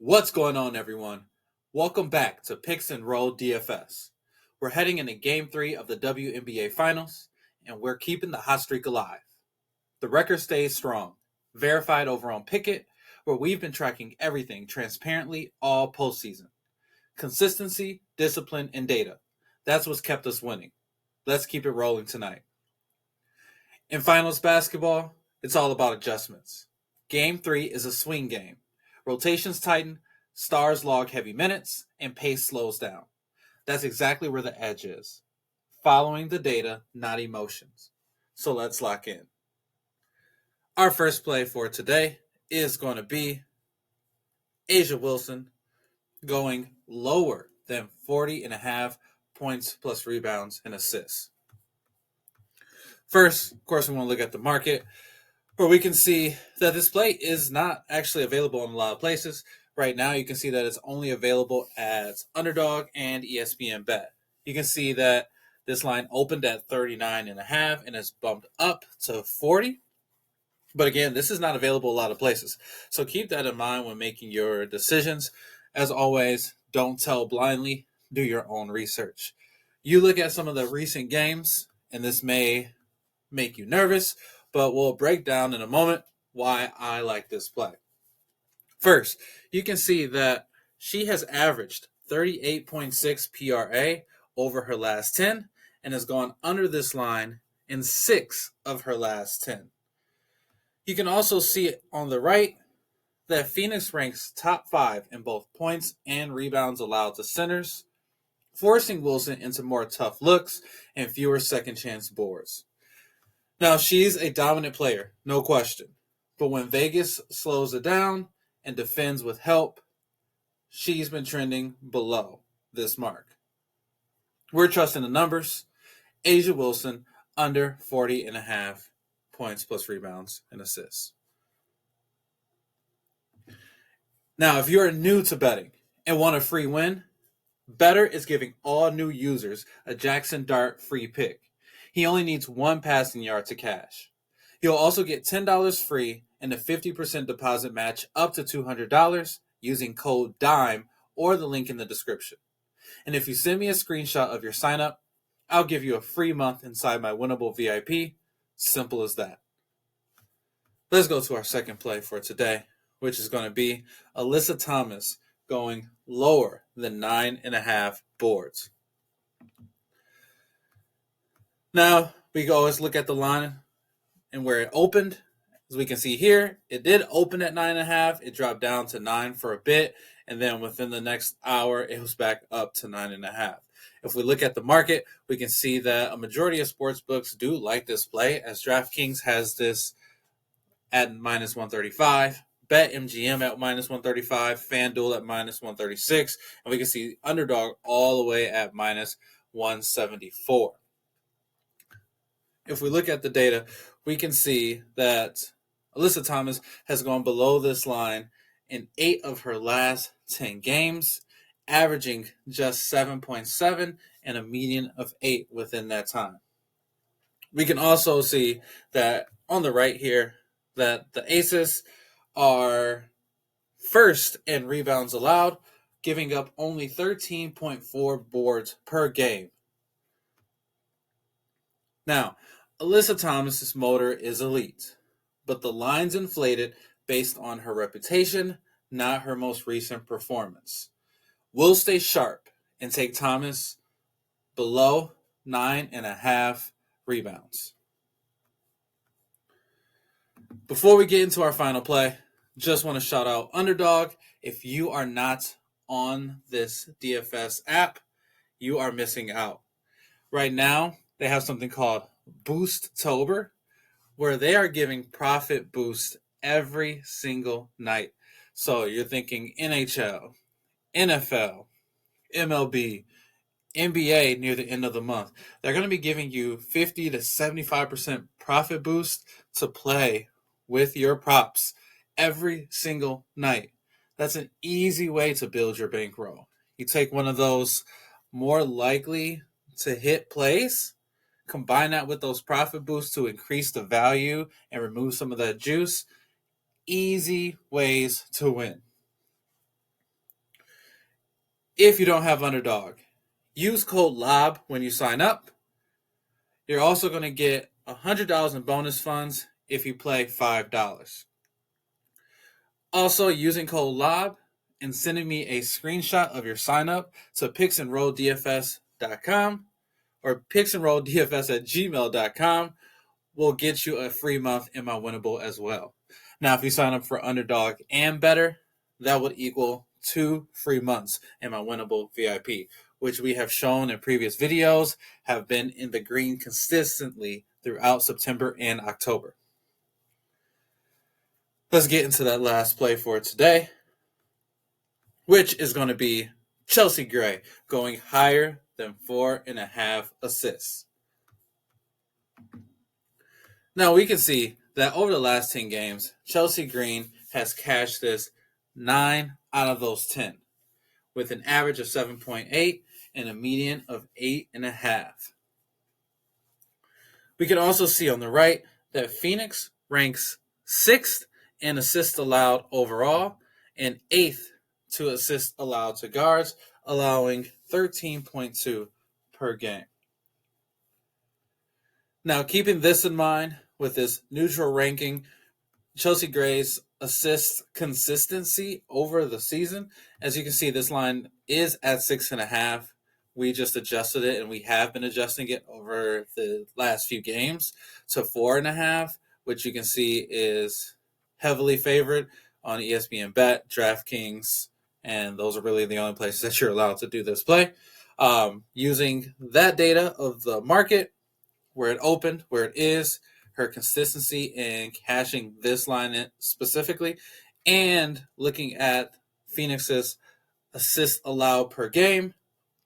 What's going on, everyone? Welcome back to Picks and Roll DFS. We're heading into Game 3 of the WNBA Finals, and we're keeping the hot streak alive. The record stays strong, verified over on Pikkit, where we've been tracking everything transparently all postseason. Consistency, discipline, and data. That's what's kept us winning. Let's keep it rolling tonight. In finals basketball, it's all about adjustments. Game 3 is a swing game. Rotations tighten, stars log heavy minutes, and pace slows down. That's exactly where the edge is. Following the data, not emotions. So let's lock in. Our first play for today is going to be A'ja Wilson going lower than 40.5 points plus rebounds and assists. First, of course, we want to look at the market, where we can see that this play is not actually available in a lot of places. Right now, you can see that it's only available at Underdog and ESPN Bet. You can see that this line opened at 39.5 and has bumped up to 40. But again, this is not available a lot of places. So keep that in mind when making your decisions. As always, don't tell blindly, do your own research. You look at some of the recent games, and this may make you nervous, but we'll break down in a moment why I like this play. First, you can see that she has averaged 38.6 PRA over her last 10 and has gone under this line in 6 of her last 10. You can also see on the right that Phoenix ranks top 5 in both points and rebounds allowed to centers, forcing Wilson into more tough looks and fewer second chance boards. Now, she's a dominant player, no question. But when Vegas slows it down and defends with help, she's been trending below this mark. We're trusting the numbers. A'ja Wilson under 40.5 points plus rebounds and assists. Now, if you're new to betting and want a free win, Betr is giving all new users a Jackson Dart free pick. He only needs one passing yard to cash. You'll also get $10 free and a 50% deposit match up to $200 using code DIME or the link in the description. And if you send me a screenshot of your sign up, I'll give you a free month inside my winnable VIP. Simple as that. Let's go to our second play for today, which is going to be Alyssa Thomas going lower than 9.5 boards. Now, we can always look at the line and where it opened. As we can see here, it did open at 9.5. It dropped down to 9 for a bit, and then within the next hour, it was back up to 9.5. If we look at the market, we can see that a majority of sports books do like this play, as DraftKings has this at minus 135, BetMGM at minus 135, FanDuel at minus 136, and we can see Underdog all the way at minus 174. If we look at the data, we can see that Alyssa Thomas has gone below this line in 8 of her last 10 games, averaging just 7.7 and a median of 8 within that time. We can also see that on the right here that the Aces are first in rebounds allowed, giving up only 13.4 boards per game. Now, Alyssa Thomas's motor is elite, but the line's inflated based on her reputation, not her most recent performance. We'll stay sharp and take Thomas below 9.5 rebounds. Before we get into our final play, just want to shout out Underdog. If you are not on this DFS app, you are missing out. Right now, they have something called Boosttober, where they are giving profit boost every single night. So you're thinking NHL, NFL, MLB, NBA near the end of the month. They're going to be giving you 50 to 75% profit boost to play with your props every single night. That's an easy way to build your bankroll. You take one of those more likely to hit plays, combine that with those profit boosts to increase the value and remove some of that juice. Easy ways to win. If you don't have Underdog, use code LOB when you sign up. You're also going to get $100 in bonus funds if you play $5. Also, using code LOB and sending me a screenshot of your sign up to picksandrolldfs.com or picksandrolldfs@gmail.com will get you a free month in my winnable as well. Now, if you sign up for Underdog and Betr, that would equal 2 free months in my winnable VIP, which we have shown in previous videos have been in the green consistently throughout September and October. Let's get into that last play for today, which is going to be Chelsea Gray going higher than 4.5 assists. Now we can see that over the last 10 games, Chelsea Green has cashed this 9 out of those 10, with an average of 7.8 and a median of 8.5. We can also see on the right that Phoenix ranks 6th in assists allowed overall and 8th to assists allowed to guards, allowing 13.2 per game. Now, keeping this in mind with this neutral ranking, Chelsea Gray's assist consistency over the season, as you can see, this line is at 6.5. We just adjusted it, and we have been adjusting it over the last few games to 4.5, which you can see is heavily favored on ESPN Bet, DraftKings, and those are really the only places that you're allowed to do this play. Using that data of the market, where it opened, where it is, her consistency in cashing this line in specifically, and looking at Phoenix's assists allowed per game,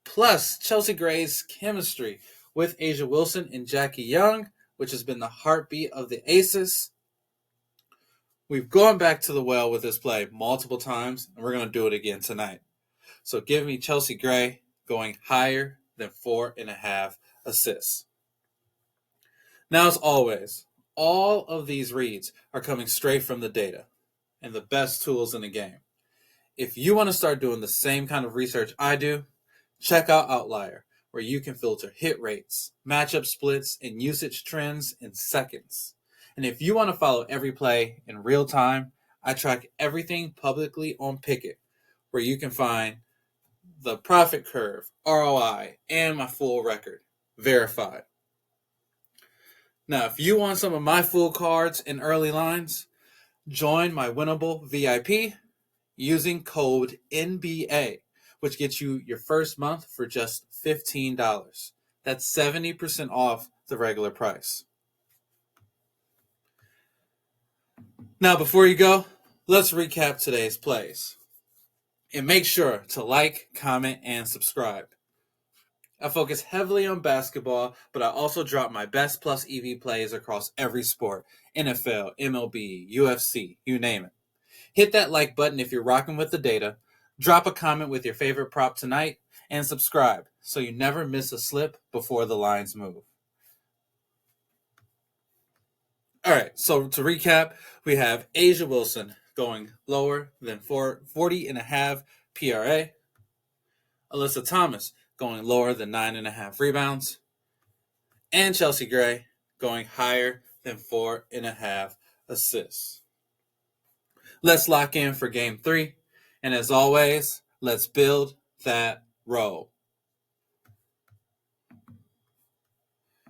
plus Chelsea Gray's chemistry with A'ja Wilson and Jackie Young, which has been the heartbeat of the Aces. We've gone back to the well with this play multiple times, and we're going to do it again tonight. So give me Chelsea Gray going higher than 4.5 assists. Now, as always, all of these reads are coming straight from the data and the best tools in the game. If you want to start doing the same kind of research I do, check out Outlier, where you can filter hit rates, matchup splits, and usage trends in seconds. And if you want to follow every play in real time, I track everything publicly on Pikkit, where you can find the profit curve, ROI, and my full record verified. Now, if you want some of my full cards and early lines, join my winnable VIP using code NBA, which gets you your first month for just $15. That's 70% off the regular price. Now, before you go, let's recap today's plays. And make sure to like, comment, and subscribe. I focus heavily on basketball, but I also drop my best plus EV plays across every sport: NFL, MLB, UFC, you name it. Hit that like button if you're rocking with the data, drop a comment with your favorite prop tonight, and subscribe so you never miss a slip before the lines move. All right, so to recap, we have A'ja Wilson going lower than 40.5 PRA, Alyssa Thomas going lower than 9.5 rebounds, and Chelsea Gray going higher than 4.5 assists. Let's lock in for game 3, and as always, let's build that roll.